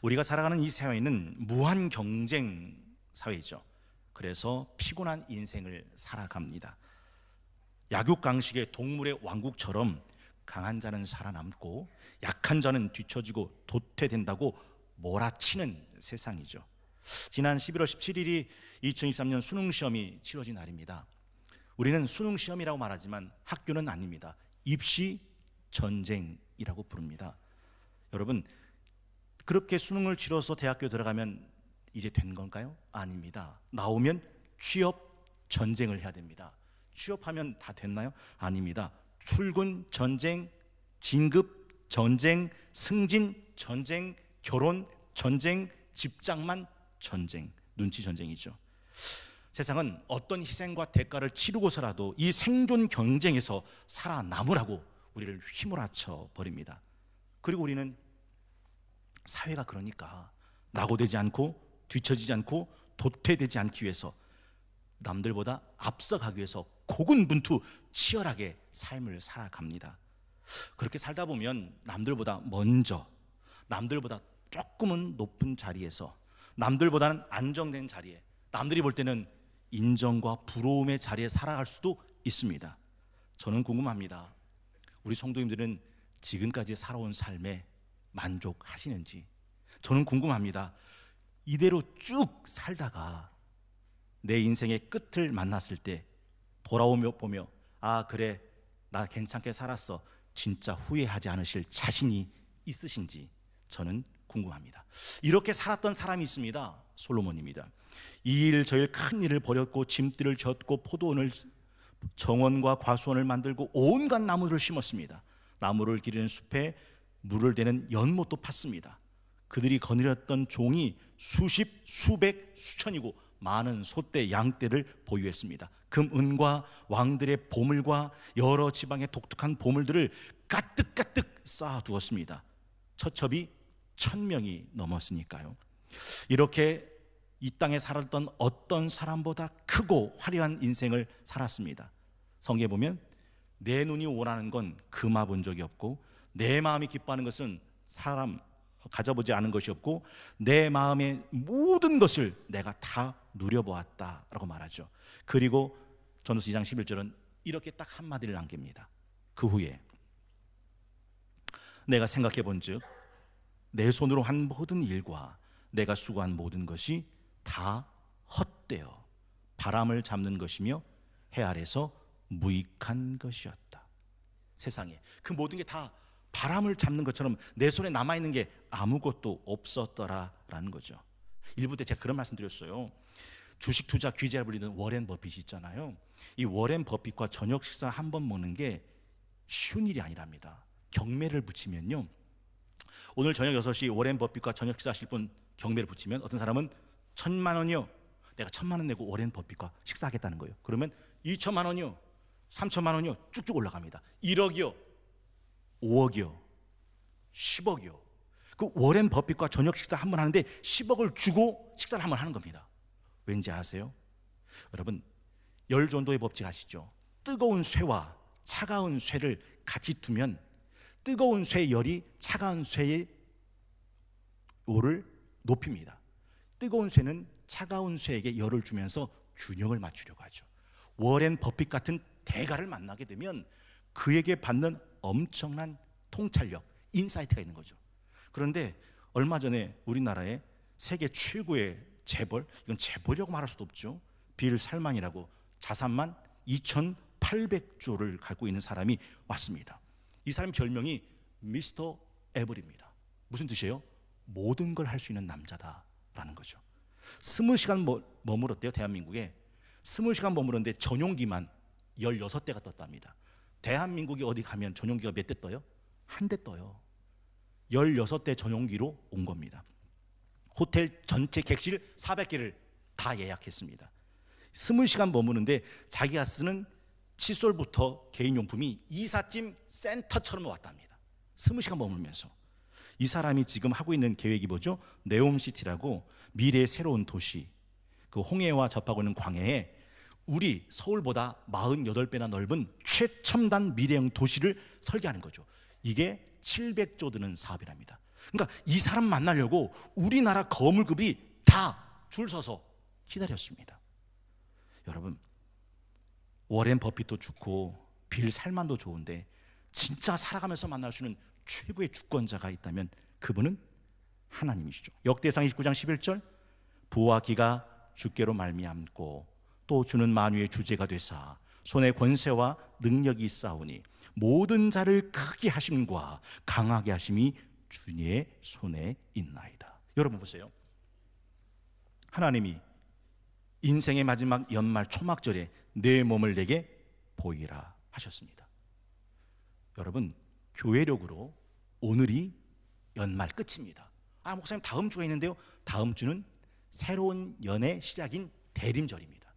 우리가 살아가는 이 사회는 무한 경쟁 사회죠. 그래서 피곤한 인생을 살아갑니다. 약육강식의 동물의 왕국처럼 강한 자는 살아남고 약한 자는 뒤처지고 도태된다고 몰아치는 세상이죠. 지난 11월 17일이 2023년 수능시험이 치러진 날입니다. 우리는 수능시험이라고 말하지만 학교는 아닙니다. 입시 전쟁이라고 부릅니다. 여러분, 그렇게 수능을 치러서 대학교 들어가면 이제 된 건가요? 아닙니다. 나오면 취업 전쟁을 해야 됩니다. 취업하면 다 됐나요? 아닙니다. 출근 전쟁, 진급 전쟁, 승진 전쟁, 결혼 전쟁, 집장만 전쟁, 눈치 전쟁이죠. 세상은 어떤 희생과 대가를 치르고서라도 이 생존 경쟁에서 살아남으라고 우리를 휘몰아쳐 버립니다. 그리고 우리는 사회가 그러니까 낙오되지 않고 뒤처지지 않고 도태되지 않기 위해서 남들보다 앞서가기 위해서 고군분투 치열하게 삶을 살아갑니다. 그렇게 살다 보면 남들보다 먼저, 남들보다 조금은 높은 자리에서, 남들보다는 안정된 자리에, 남들이 볼 때는 인정과 부러움의 자리에 살아갈 수도 있습니다. 저는 궁금합니다. 우리 성도님들은 지금까지 살아온 삶에 만족하시는지. 저는 궁금합니다. 이대로 쭉 살다가 내 인생의 끝을 만났을 때 돌아오며 보며 아 그래 나 괜찮게 살았어 진짜 후회하지 않으실 자신이 있으신지 저는 궁금합니다. 이렇게 살았던 사람이 있습니다. 솔로몬입니다. 이 일 저 일 큰 일을 벌였고 짐들을 졌고 포도원을 정원과 과수원을 만들고 온갖 나무를 심었습니다. 나무를 기르는 숲에 물을 대는 연못도 팠습니다. 그들이 거느렸던 종이 수십, 수백, 수천이고 많은 소떼, 양떼를 보유했습니다. 금, 은과 왕들의 보물과 여러 지방의 독특한 보물들을 가득가득 쌓아두었습니다. 처첩이 1000명이 넘었으니까요. 이렇게 이 땅에 살았던 어떤 사람보다 크고 화려한 인생을 살았습니다. 성경에 보면 내 눈이 원하는 건 금화본 적이 없고 내 마음이 기뻐하는 것은 사람 가져보지 않은 것이 없고 내 마음의 모든 것을 내가 다 누려보았다라고 말하죠. 그리고 전도서 2장 11절은 이렇게 딱 한마디를 남깁니다. 그 후에 내가 생각해 본즉 내 손으로 한 모든 일과 내가 수고한 모든 것이 다 헛되어 바람을 잡는 것이며 해 아래서 무익한 것이었다. 세상에 그 모든 게 다 바람을 잡는 것처럼 내 손에 남아있는 게 아무것도 없었더라라는 거죠. 일부 때 제가 그런 말씀 드렸어요. 주식 투자 귀재라 불리는 워렌 버핏이 있잖아요. 이 워렌 버핏과 저녁 식사 한 번 먹는 게 쉬운 일이 아니랍니다. 경매를 붙이면요, 오늘 저녁 6시 워렌 버핏과 저녁 식사하실 분 경매를 붙이면 어떤 사람은 1000만 원이요, 내가 1000만 원 내고 워렌 버핏과 식사하겠다는 거예요. 그러면 2000만 원이요, 3000만 원이요, 쭉쭉 올라갑니다. 1억이요, 5억이요, 10억이요. 그 워렌 버핏과 저녁 식사 한 번 하는데 10억을 주고 식사를 한 번 하는 겁니다. 왠지 아세요? 여러분, 열전도의 법칙 아시죠? 뜨거운 쇠와 차가운 쇠를 같이 두면 뜨거운 쇠의 열이 차가운 쇠의 열을 높입니다. 뜨거운 쇠는 차가운 쇠에게 열을 주면서 균형을 맞추려고 하죠. 워렌 버핏 같은 대가를 만나게 되면 그에게 받는 엄청난 통찰력, 인사이트가 있는 거죠. 그런데 얼마 전에 우리나라에 세계 최고의 재벌, 이건 재벌이라고 말할 수도 없죠. 빌 살만이라고 자산만 2800조를 갖고 있는 사람이 왔습니다. 이 사람 별명이 미스터 에블입니다. 무슨 뜻이에요? 모든 걸 할 수 있는 남자다라는 거죠. 20시간 머물었대요. 대한민국에 20시간 머물었는데 전용기만 16대가 떴답니다. 대한민국이 어디 가면 전용기가 몇 대 떠요? 한 대 떠요. 16대 전용기로 온 겁니다. 호텔 전체 객실 400개를 다 예약했습니다. 20시간 머무는데 자기가 쓰는 칫솔부터 개인용품이 이삿짐 센터처럼 왔답니다. 20시간 머물면서. 이 사람이 지금 하고 있는 계획이 뭐죠? 네옴시티라고 미래의 새로운 도시, 그 홍해와 접하고 있는 광해에 우리 서울보다 48배나 넓은 최첨단 미래형 도시를 설계하는 거죠. 이게 700조 드는 사업이랍니다. 그러니까 이 사람 만나려고 우리나라 거물급이 다 줄 서서 기다렸습니다. 여러분, 워렌 버핏도 좋고 빌 살만도 좋은데 진짜 살아가면서 만날 수 있는 최고의 주권자가 있다면 그분은 하나님이시죠. 역대상 29장 11절, 부와 기가 주께로 말미암고 또 주는 만유의 주제가 되사 손에 권세와 능력이 있사오니 모든 자를 크게 하심과 강하게 하심이 주의 손에 있나이다. 여러분 보세요. 하나님이 인생의 마지막 연말 초막절에 내 몸을 내게 보이라 하셨습니다. 여러분, 교회력으로 오늘이 연말 끝입니다. 목사님 다음 주가 있는데요. 다음 주는 새로운 연의 시작인 대림절입니다.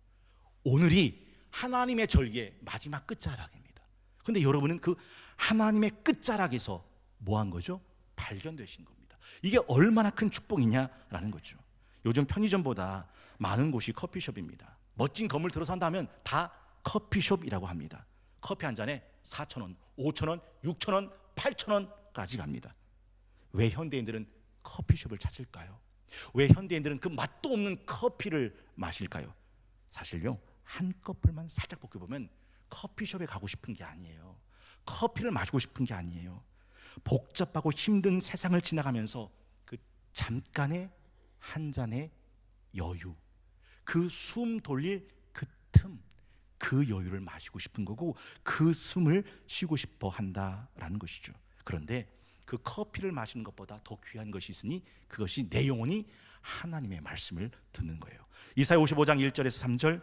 오늘이 하나님의 절기의 마지막 끝자락입니다. 그런데 여러분은 그 하나님의 끝자락에서 뭐 한 거죠? 발견되신 겁니다. 이게 얼마나 큰 축복이냐라는 거죠. 요즘 편의점보다 많은 곳이 커피숍입니다. 멋진 건물 들어선다면 다 커피숍이라고 합니다. 커피 한 잔에 4,000원, 5,000원, 6,000원, 8,000원까지 갑니다. 왜 현대인들은 커피숍을 찾을까요? 왜 현대인들은 그 맛도 없는 커피를 마실까요? 사실요, 한꺼풀만 살짝 벗겨보면 커피숍에 가고 싶은 게 아니에요. 커피를 마시고 싶은 게 아니에요. 복잡하고 힘든 세상을 지나가면서 그 잠깐의 한 잔의 여유, 그 숨 돌릴 그 틈, 그 여유를 마시고 싶은 거고 그 숨을 쉬고 싶어 한다라는 것이죠. 그런데 그 커피를 마시는 것보다 더 귀한 것이 있으니 그것이 내 영혼이 하나님의 말씀을 듣는 거예요. 이사야 55장 1절에서 3절,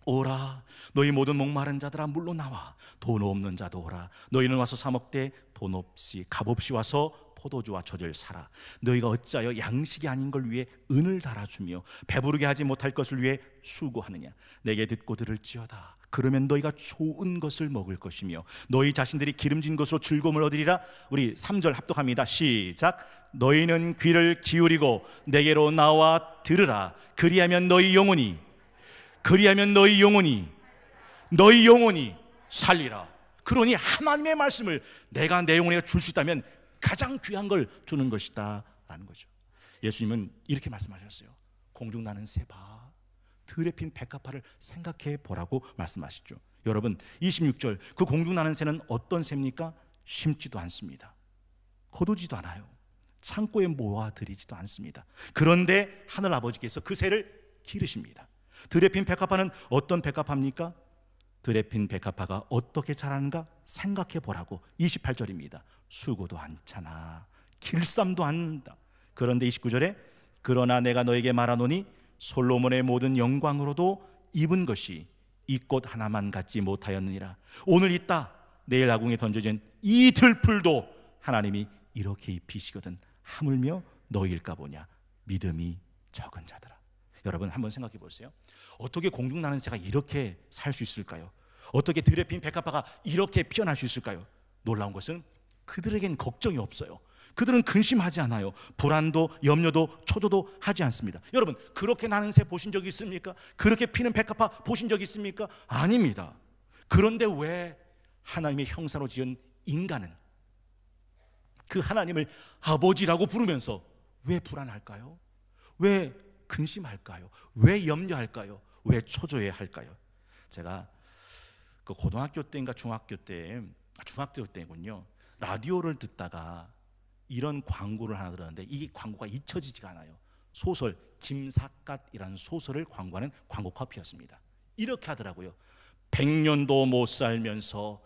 오라 너희 모든 목마른 자들아 물로 나와 돈 없는 자도 오라 너희는 와서 사 먹되 돈 없이 값없이 와서 포도주와 젖을 사라. 너희가 어찌하여 양식이 아닌 걸 위해 은을 달아주며 배부르게 하지 못할 것을 위해 수고하느냐. 내게 듣고 들을지어다. 그러면 너희가 좋은 것을 먹을 것이며 너희 자신들이 기름진 것으로 즐거움을 얻으리라. 우리 3절 합독합니다. 시작. 너희는 귀를 기울이고 내게로 나와 들으라. 그리하면 너희 영혼이 살리라. 그러니 하나님의 말씀을 내가 내 영혼에게 줄 수 있다면 가장 귀한 걸 주는 것이다 라는 거죠. 예수님은 이렇게 말씀하셨어요. 공중 나는 새 봐, 들에 핀 백합화를 생각해 보라고 말씀하시죠. 여러분, 26절, 그 공중 나는 새는 어떤 새입니까? 심지도 않습니다. 거두지도 않아요. 창고에 모아들이지도 않습니다. 그런데 하늘 아버지께서 그 새를 기르십니다. 들에 핀 백합화는 어떤 백합화입니까? 들에 핀 백합화가 어떻게 자라는가 생각해 보라고. 28절입니다. 수고도 않잖아, 길쌈도 않는다. 그런데 29절에 그러나 내가 너에게 말하노니 솔로몬의 모든 영광으로도 입은 것이 이 꽃 하나만 갖지 못하였느니라. 오늘 있다 내일 아궁에 던져진 이 들풀도 하나님이 이렇게 입히시거든 하물며 너희일까 보냐 믿음이 적은 자들아. 여러분 한번 생각해 보세요. 어떻게 공중 나는 새가 이렇게 살 수 있을까요? 어떻게 들에 핀 백합화가 이렇게 피어날 수 있을까요? 놀라운 것은 그들에겐 걱정이 없어요. 그들은 근심하지 않아요. 불안도 염려도 초조도 하지 않습니다. 여러분, 그렇게 나는 새 보신 적 있습니까? 그렇게 피는 백합화 보신 적 있습니까? 아닙니다. 그런데 왜 하나님의 형상으로 지은 인간은 그 하나님을 아버지라고 부르면서 왜 불안할까요? 왜 근심할까요? 왜 염려할까요? 왜 초조해 할까요? 제가 그 고등학교 때인가 중학교 때군요. 라디오를 듣다가 이런 광고를 하나 들었는데 이 광고가 잊혀지지가 않아요. 소설 김삿갓이라는 소설을 광고하는 광고 커피였습니다. 이렇게 하더라고요. 100년도 못 살면서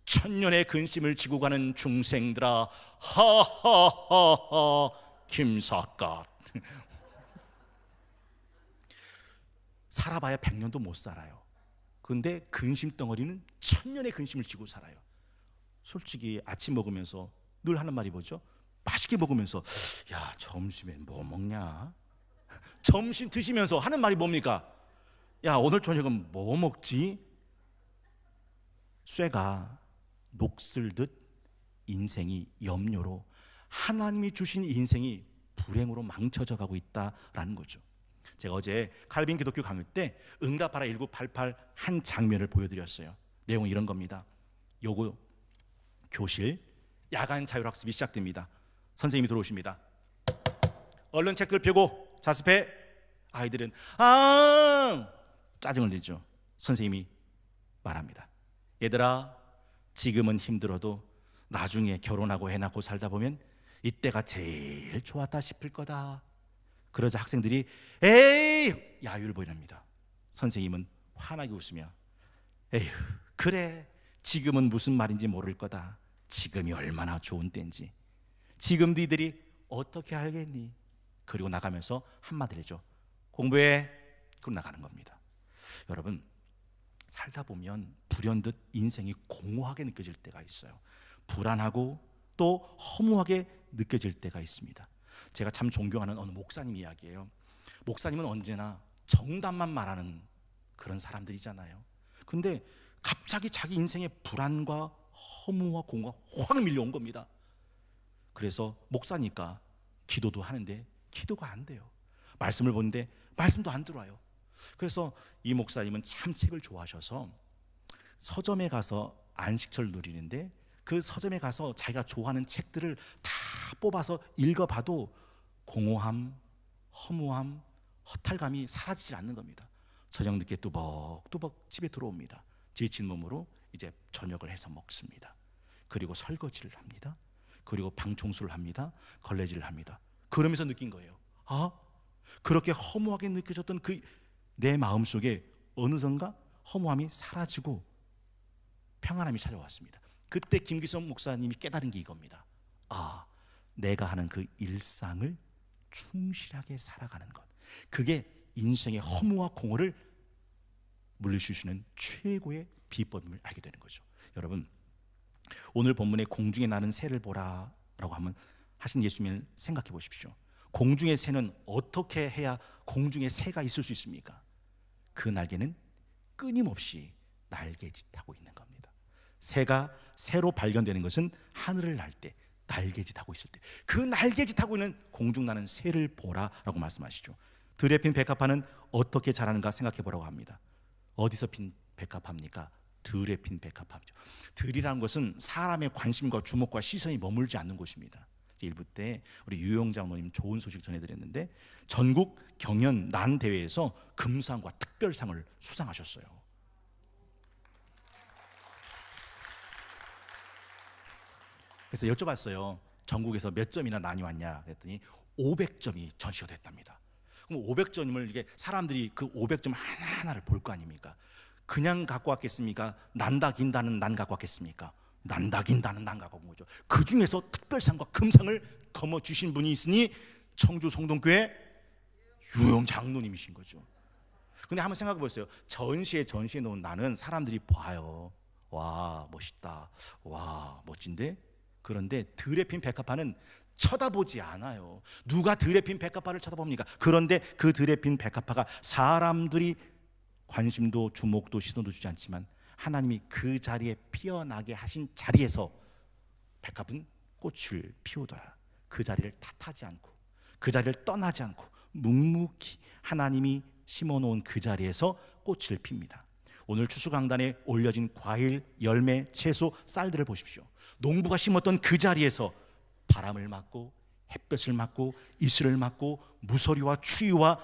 1000년의 근심을 지고 가는 중생들아, 하하하하 김삿갓. 살아봐야 100년도 못 살아요. 그런데 근심 덩어리는 1000년의 근심을 지고 살아요. 솔직히 아침 먹으면서 늘 하는 말이 뭐죠? 맛있게 먹으면서 야 점심에 뭐 먹냐? 점심 드시면서 하는 말이 뭡니까? 야 오늘 저녁은 뭐 먹지? 쇠가 녹슬듯 인생이 염려로, 하나님이 주신 인생이 불행으로 망쳐져 가고 있다라는 거죠. 제가 어제 칼빈 기독교 강의 때 응답하라 1988 한 장면을 보여드렸어요. 내용은 이런 겁니다. 요거 교실 야간 자율학습이 시작됩니다. 선생님이 들어오십니다. 얼른 책들 펴고 자습해. 아이들은 아 짜증을 내죠. 선생님이 말합니다. 얘들아, 지금은 힘들어도 나중에 결혼하고 애 낳고 살다 보면 이때가 제일 좋았다 싶을 거다. 그러자 학생들이 에이 야유를 보이랍니다. 선생님은 환하게 웃으며 에휴 그래, 지금은 무슨 말인지 모를 거다. 지금이 얼마나 좋은 때인지 지금 니들이 어떻게 알겠니? 그리고 나가면서 한마디를 해줘. 공부해. 그럼 나가는 겁니다. 여러분, 살다 보면 불현듯 인생이 공허하게 느껴질 때가 있어요. 불안하고 또 허무하게 느껴질 때가 있습니다. 제가 참 존경하는 어느 목사님 이야기예요. 목사님은 언제나 정답만 말하는 그런 사람들이잖아요. 근데 갑자기 자기 인생에 불안과 허무와 공허가 확 밀려온 겁니다. 그래서 목사니까 기도도 하는데 기도가 안 돼요. 말씀을 보는데 말씀도 안 들어와요. 그래서 이 목사님은 참 책을 좋아하셔서 서점에 가서 안식처를 누리는데 그 서점에 가서 자기가 좋아하는 책들을 다 뽑아서 읽어봐도 공허함, 허무함, 허탈감이 사라지질 않는 겁니다. 저녁 늦게 뚜벅뚜벅 집에 들어옵니다. 지친 몸으로 이제 저녁을 해서 먹습니다. 그리고 설거지를 합니다. 그리고 방 청소를 합니다. 걸레질을 합니다. 그러면서 느낀 거예요. 아, 그렇게 허무하게 느껴졌던 그 내 마음속에 어느선가 허무함이 사라지고 평안함이 찾아왔습니다. 그때 김기성 목사님이 깨달은 게 이겁니다. 아, 내가 하는 그 일상을 충실하게 살아가는 것, 그게 인생의 허무와 공허를 물리칠 수 있는 최고의 비법임을 알게 되는 거죠. 여러분, 오늘 본문에 공중에 나는 새를 보라라고 하면 하신 예수님을 생각해 보십시오. 공중의 새는 어떻게 해야 공중에 새가 있을 수 있습니까? 그 날개는 끊임없이 날개짓하고 있는 겁니다. 새가 새로 발견되는 것은 하늘을 날 때, 날개짓하고 있을 때, 그 날개짓하고 있는 공중 나는 새를 보라라고 말씀하시죠. 들에 핀 백합화는 어떻게 자라는가 생각해 보라고 합니다. 어디서 핀 백합화입니까? 들에 핀 백합화죠. 들이라는 것은 사람의 관심과 주목과 시선이 머물지 않는 곳입니다. 1부 때 우리 유영 장로님 좋은 소식 전해드렸는데 전국 경연 난 대회에서 금상과 특별상을 수상하셨어요. 그래서 여쭤봤어요. 전국에서 몇 점이나 난이 왔냐 그랬더니 500점이 전시가 됐답니다. 그럼 500점을 이게 사람들이 그 500점 하나하나를 볼 거 아닙니까? 그냥 갖고 왔겠습니까? 난다 긴다는 난 갖고 왔겠습니까? 난다 긴다는 난 갖고 온 거죠. 그 중에서 특별상과 금상을 거머 주신 분이 있으니 청주 성동교회 유영 장로님이신 거죠. 근데 한번 생각해 보세요. 전시에 놓은 나는 사람들이 봐요. 와 멋있다. 와 멋진데. 그런데 들에 핀 백합화는 쳐다보지 않아요. 누가 들에 핀 백합화를 쳐다봅니까? 그런데 그 들에 핀 백합화가 사람들이 관심도 주목도 시선도 주지 않지만 하나님이 그 자리에 피어나게 하신 자리에서 백합은 꽃을 피우더라. 그 자리를 탓하지 않고 그 자리를 떠나지 않고 묵묵히 하나님이 심어놓은 그 자리에서 꽃을 핍니다. 오늘 추수강단에 올려진 과일, 열매, 채소, 쌀들을 보십시오. 농부가 심었던 그 자리에서 바람을 맞고 햇볕을 맞고 이슬을 맞고 무서리와 추위와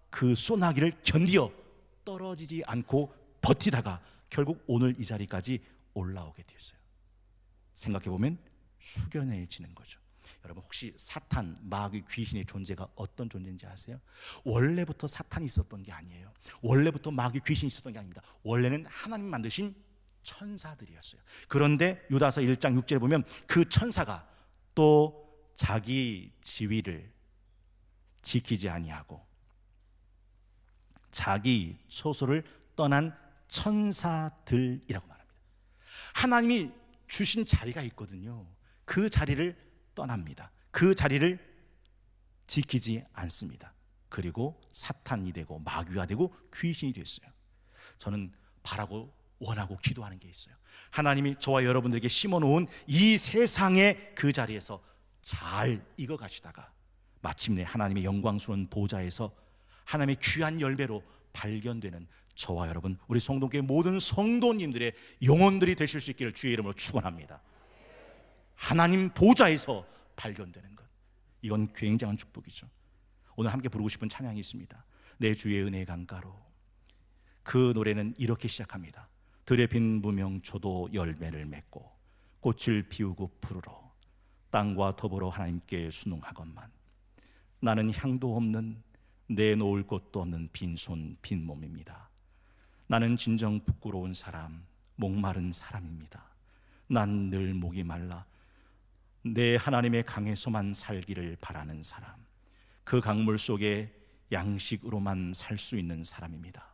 그 소나기를 견디어 떨어지지 않고 버티다가 결국 오늘 이 자리까지 올라오게 되었어요. 생각해보면 숙연해지는 거죠. 여러분 혹시 사탄, 마귀, 귀신의 존재가 어떤 존재인지 아세요? 원래부터 사탄이 있었던 게 아니에요. 원래부터 마귀, 귀신이 있었던 게 아닙니다. 원래는 하나님 만드신 천사들이었어요. 그런데 유다서 1장 6절에 보면 그 천사가 또 자기 지위를 지키지 아니하고 자기 처소를 떠난 천사들이라고 말합니다. 하나님이 주신 자리가 있거든요. 그 자리를 떠납니다. 그 자리를 지키지 않습니다. 그리고 사탄이 되고 마귀가 되고 귀신이 됐어요. 저는 바라고 원하고 기도하는 게 있어요. 하나님이 저와 여러분들에게 심어놓은 이 세상의 그 자리에서 잘 익어가시다가 마침내 하나님의 영광스러운 보좌에서 하나님의 귀한 열매로 발견되는 저와 여러분, 우리 성도교회 모든 성도님들의 영혼들이 되실 수 있기를 주의 이름으로 축원합니다. 하나님 보좌에서 발견되는 것, 이건 굉장한 축복이죠. 오늘 함께 부르고 싶은 찬양이 있습니다. 내 주의 은혜 강가로. 그 노래는 이렇게 시작합니다. 들에 핀 무명초도 열매를 맺고 꽃을 피우고 푸르러 땅과 더불어 하나님께 순응하건만 나는 향도 없는 내놓을 곳도 없는 빈손 빈몸입니다. 나는 진정 부끄러운 사람, 목마른 사람입니다. 난 늘 목이 말라 내 하나님의 강에서만 살기를 바라는 사람, 그 강물 속에 양식으로만 살 수 있는 사람입니다.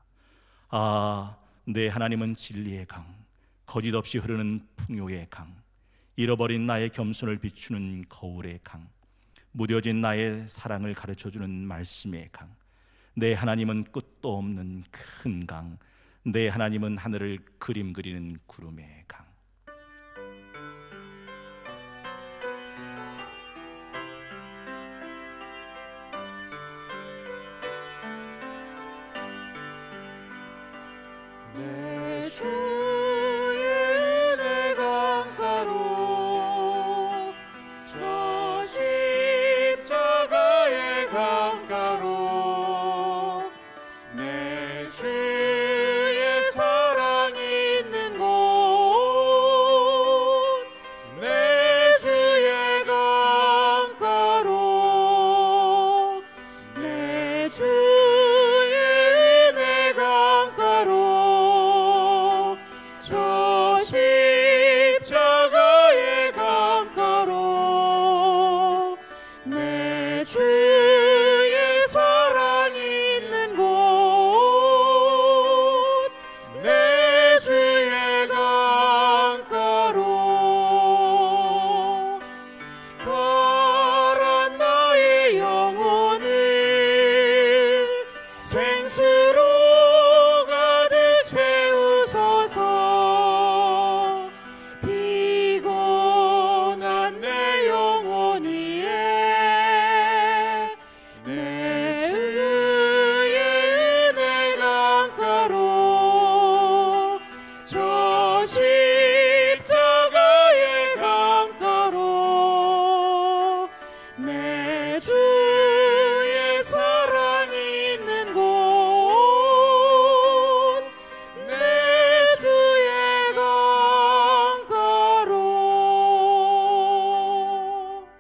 아, 내 하나님은 진리의 강, 거짓 없이 흐르는 풍요의 강, 잃어버린 나의 겸손을 비추는 거울의 강, 무뎌진 나의 사랑을 가르쳐주는 말씀의 강. 내 하나님은 끝도 없는 큰 강, 내 하나님은 하늘을 그림 그리는 구름의 강. 내 주의 은혜 강가로 저 십자가의 강가로 내 주의 사랑이 있는 곳 내 주의 강가로 내 주의 은혜 강가로 저 십자가의 강가로 내 주의 사랑이 있는 곳 내 주의 강가로 가란 나의 영혼을 생수로 가득 채우소서. 피곤한 내 영혼 위에 내 주의 은혜 강가로 저 십자가의 강가로 내 주의 사랑이 있는 곳 내 주의 강가로.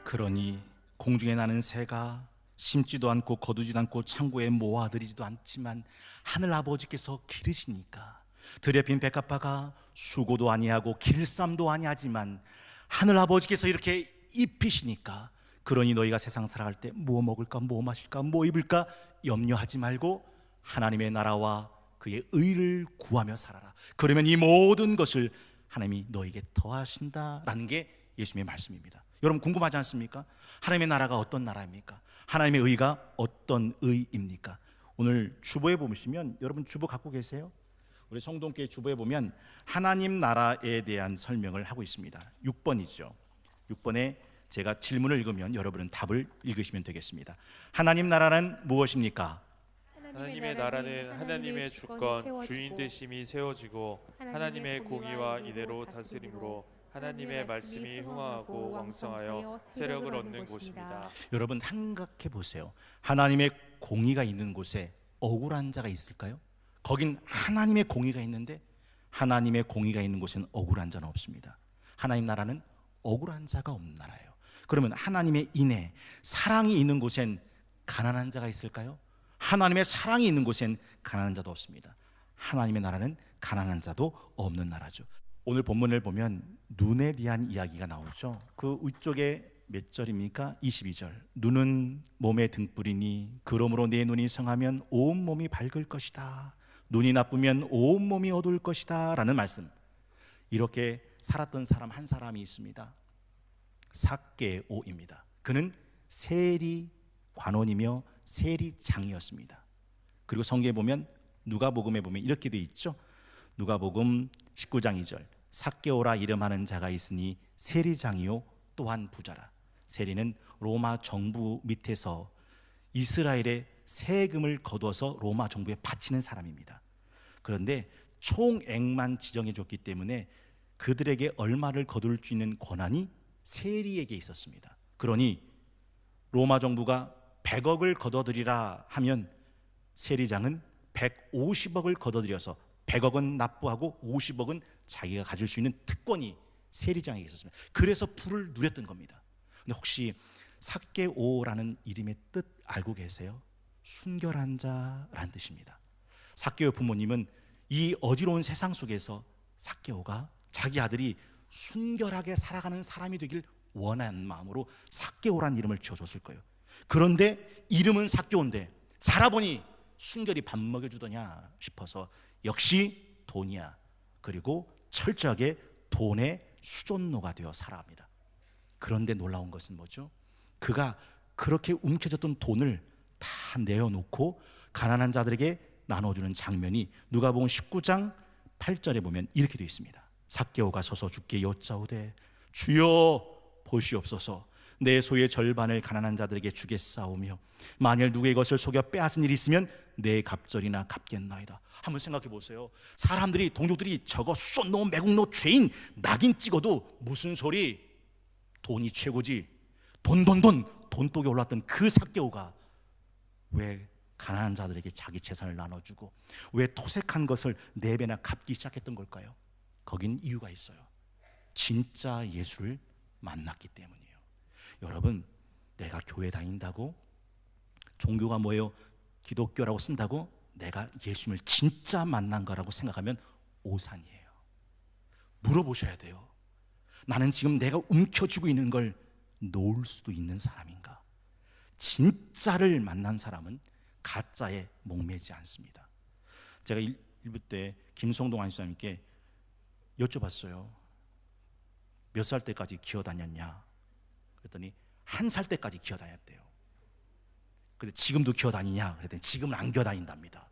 그러니 공중에 나는 새가 심지도 않고 거두지도 않고 창고에 모아들이지도 않지만 하늘 아버지께서 기르시니까, 들에 핀 백합화가 수고도 아니하고 길쌈도 아니하지만 하늘 아버지께서 이렇게 입히시니까, 그러니 너희가 세상 살아갈 때 뭐 먹을까 뭐 마실까 뭐 입을까 염려하지 말고 하나님의 나라와 그의 의를 구하며 살아라. 그러면 이 모든 것을 하나님이 너에게 더하신다라는 게 예수님의 말씀입니다. 여러분 궁금하지 않습니까? 하나님의 나라가 어떤 나라입니까? 하나님의 의가 어떤 의입니까? 오늘 주보에 보시면, 여러분 주보 갖고 계세요? 우리 성동교회 주보에 보면 하나님 나라에 대한 설명을 하고 있습니다. 6번이죠. 6번에 제가 질문을 읽으면 여러분은 답을 읽으시면 되겠습니다. 하나님 나라는 무엇입니까? 하나님의 나라는 하나님의 주권 주인 되심이 세워지고 하나님의 공의와 이대로 다스림으로 하나님의 말씀이 흥황하고 왕성하여 세력을 얻는 곳입니다. 여러분 생각해 보세요. 하나님의 공의가 있는 곳에 억울한 자가 있을까요? 거긴 하나님의 공의가 있는데 하나님의 공의가 있는 곳에는 억울한 자는 없습니다. 하나님 나라는 억울한 자가 없는 나라예요. 그러면 하나님의 인애, 사랑이 있는 곳엔 가난한 자가 있을까요? 하나님의 사랑이 있는 곳엔 가난한 자도 없습니다. 하나님의 나라는 가난한 자도 없는 나라죠. 오늘 본문을 보면 눈에 대한 이야기가 나오죠. 그 위쪽에 몇 절입니까? 22절. 눈은 몸의 등불이니 그러므로 내 눈이 성하면 온 몸이 밝을 것이다. 눈이 나쁘면 온 몸이 어두울 것이다 라는 말씀. 이렇게 살았던 사람 한 사람이 있습니다. 삭개오입니다. 그는 세리 관원이며 세리장이었습니다. 그리고 성경에 보면, 누가복음에 보면 이렇게 돼 있죠. 누가복음 19장 2절. 삭개오라 이름하는 자가 있으니 세리장이요 또한 부자라. 세리는 로마 정부 밑에서 이스라엘의 세금을 거둬서 로마 정부에 바치는 사람입니다. 그런데 총액만 지정해 줬기 때문에 그들에게 얼마를 거둘 수 있는 권한이 세리에게 있었습니다. 그러니 로마 정부가 100억을 걷어들이라 하면 세리장은 150억을 걷어들여서 100억은 납부하고 50억은 자기가 가질 수 있는 특권이 세리장에게 있었습니다. 그래서 부를 누렸던 겁니다. 근데 혹시 삭개오라는 이름의 뜻 알고 계세요? 순결한 자라는 뜻입니다. 삭개오 부모님은 이 어지러운 세상 속에서 삭개오가 자기 아들이 순결하게 살아가는 사람이 되길 원하는 마음으로 삭개오라는 이름을 지어줬을 거예요. 그런데 이름은 삭개오인데 살아보니 순결히 밥 먹여주더냐 싶어서 역시 돈이야. 그리고 철저하게 돈의 수존노가 되어 살아갑니다. 그런데 놀라운 것은 뭐죠? 그가 그렇게 움켜졌던 돈을 다 내어놓고 가난한 자들에게 나눠주는 장면이 누가복음 19장 8절에 보면 이렇게 되어 있습니다. 삭개오가 서서 주께 여짜오되 주여 보시옵소서, 내 소유의 절반을 가난한 자들에게 주겠사오며 만일 누구의 것을 속여 빼앗은 일이 있으면 내 갑절이나 갚겠나이다. 한번 생각해 보세요. 사람들이, 동족들이 저거 수존노 매국노 죄인 낙인 찍어도 무슨 소리, 돈이 최고지, 돈독이 올랐던 그 삭개오가 왜 가난한 자들에게 자기 재산을 나눠주고 왜 토색한 것을 4배나 갚기 시작했던 걸까요? 거긴 이유가 있어요. 진짜 예수를 만났기 때문이에요. 여러분, 내가 교회 다닌다고, 종교가 뭐예요? 기독교라고 쓴다고 내가 예수님을 진짜 만난 거라고 생각하면 오산이에요. 물어보셔야 돼요. 나는 지금 내가 움켜쥐고 있는 걸 놓을 수도 있는 사람인가? 진짜를 만난 사람은 가짜에 목매지 않습니다. 제가 1부 때 김성동 안수사님께 여쭤봤어요. 몇 살 때까지 기어 다녔냐? 그랬더니 1살 때까지 기어 다녔대요. 근데 지금도 기어 다니냐? 그랬더니 지금은 안 기어 다닌답니다.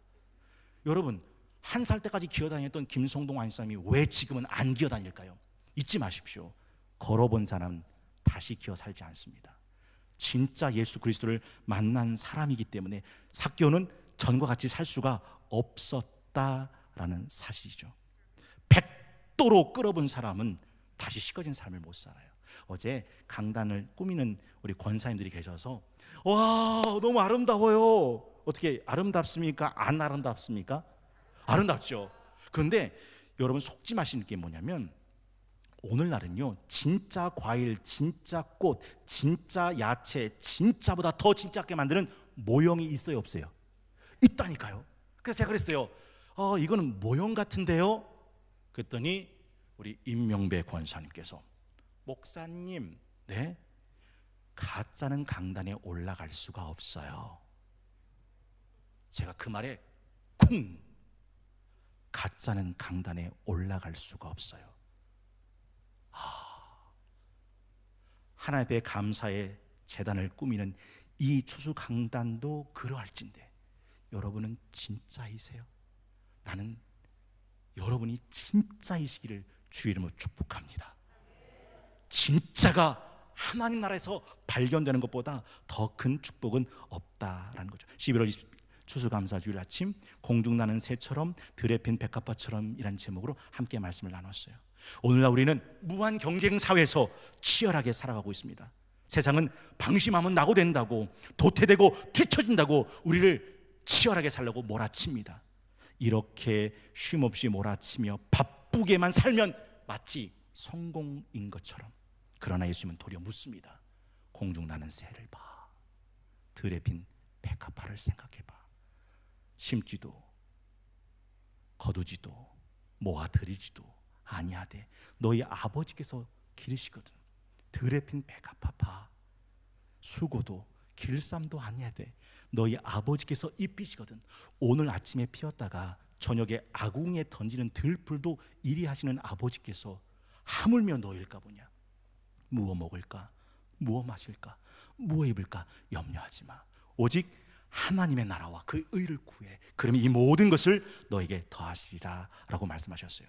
여러분, 1살 때까지 기어 다녔던 김성동 안수사님이 왜 지금은 안 기어 다닐까요? 잊지 마십시오. 걸어본 사람은 다시 기어 살지 않습니다. 진짜 예수 그리스도를 만난 사람이기 때문에 삭개오는 전과 같이 살 수가 없었다라는 사실이죠. 100도로 끌어본 사람은 다시 식어진 삶을 못 살아요. 어제 강단을 꾸미는 우리 권사님들이 계셔서 와, 너무 아름다워요. 어떻게 아름답습니까? 안 아름답습니까? 아름답죠. 그런데 여러분, 속지 마시는 게 뭐냐면 오늘날은요, 진짜 과일, 진짜 꽃, 진짜 야채, 진짜보다 더 진짜게 만드는 모형이 있어요, 없어요? 있다니까요. 그래서 제가 그랬어요. 이거는 모형 같은데요? 그랬더니 우리 임명배 권사님께서 목사님, 네? 가짜는 강단에 올라갈 수가 없어요. 제가 그 말에 쿵! 가짜는 강단에 올라갈 수가 없어요. 하나님 앞에 감사의 제단을 꾸미는 이 추수강단도 그러할진데 여러분은 진짜이세요? 나는 여러분이 진짜이시기를 주의 이름으로 축복합니다. 진짜가 하나님 나라에서 발견되는 것보다 더 큰 축복은 없다라는 거죠. 11월 20일 추수감사주일 아침 공중나는 새처럼 들에 핀 백합화처럼 이란 제목으로 함께 말씀을 나눴어요. 오늘날 우리는 무한 경쟁 사회에서 치열하게 살아가고 있습니다. 세상은 방심하면 나고 된다고, 도태되고 뒤처진다고 우리를 치열하게 살려고 몰아칩니다. 이렇게 쉼없이 몰아치며 바쁘게만 살면 마치 성공인 것처럼. 그러나 예수님은 도리어 묻습니다. 공중나는 새를 봐, 들에 핀 백합화를 생각해봐. 심지도 거두지도 모아들이지도 아니하되 너희 아버지께서 기르시거든. 들에 핀 백합화 봐. 수고도 길쌈도 아니하되 너희 아버지께서 입히시거든. 오늘 아침에 피었다가 저녁에 아궁이에 던지는 들풀도 이리 하시는 아버지께서 하물며 너희일까 보냐. 무엇 먹을까, 무엇 마실까, 무엇 입을까 염려하지 마. 오직 하나님의 나라와 그 의를 구해. 그러면 이 모든 것을 너에게 더하시리라 라고 말씀하셨어요.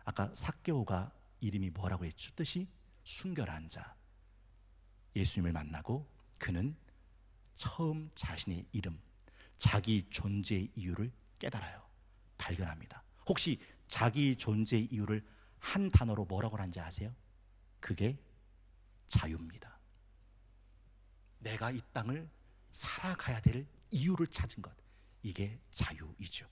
아까 삭개오가 이름이 뭐라고 했죠? 뜻이 순결한 자. 예수님을 만나고 그는 처음 자신의 이름, 자기 존재의 이유를 깨달아요. 발견합니다. 혹시 자기 존재의 이유를 한 단어로 뭐라고 하는지 아세요? 그게 자유입니다. 내가 이 땅을 살아가야 될 이유를 찾은 것, 이게 자유이죠.